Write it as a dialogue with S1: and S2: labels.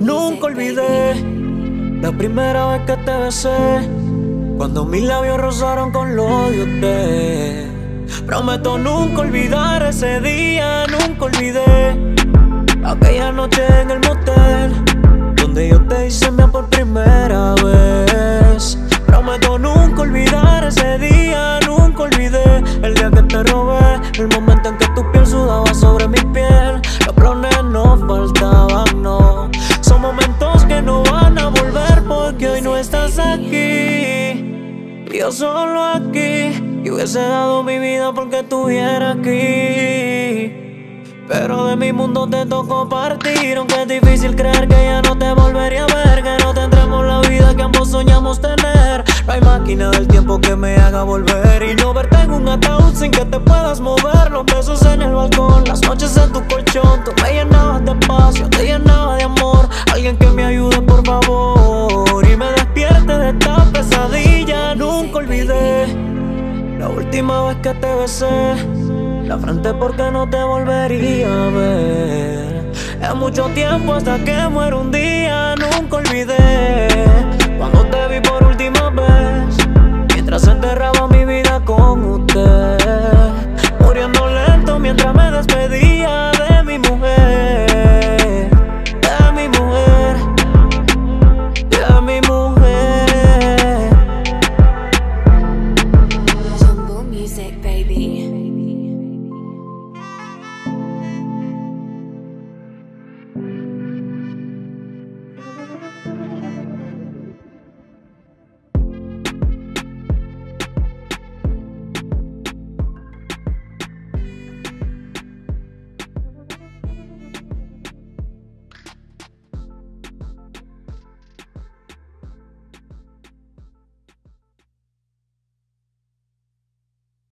S1: Nunca olvidé la primera vez que te besé, cuando mis labios rozaron con los de usted. Prometo nunca olvidar ese día, nunca olvidé aquella noche en el motel, donde yo te hice mía por primera vez. Prometo nunca olvidar ese día, nunca olvidé el día que te robé, el momento en que tu piel sudaba sobre mi piel. Los planes no faltaban, no. Son momentos que no van a volver porque hoy no estás aquí, yo solo aquí. Y hubiese dado mi vida porque estuviera aquí, pero de mi mundo te tocó partir. Aunque es difícil creer que ya no te volvería a ver, que no tendremos la vida que ambos soñamos tener. No hay máquina del tiempo que me haga volver y no verte en un ataúd sin que te puedas mover. Los besos en el balcón, las noches en tu colchón, tú me llenabas de paz, yo te llenaba de amor. Alguien que me ayude por favor y me despierte de esta pesadilla. Nunca olvidé la última vez que te besé, la frente porque no te volvería a ver. Es mucho tiempo hasta que muera un día. Nunca olvidé cuando te vi por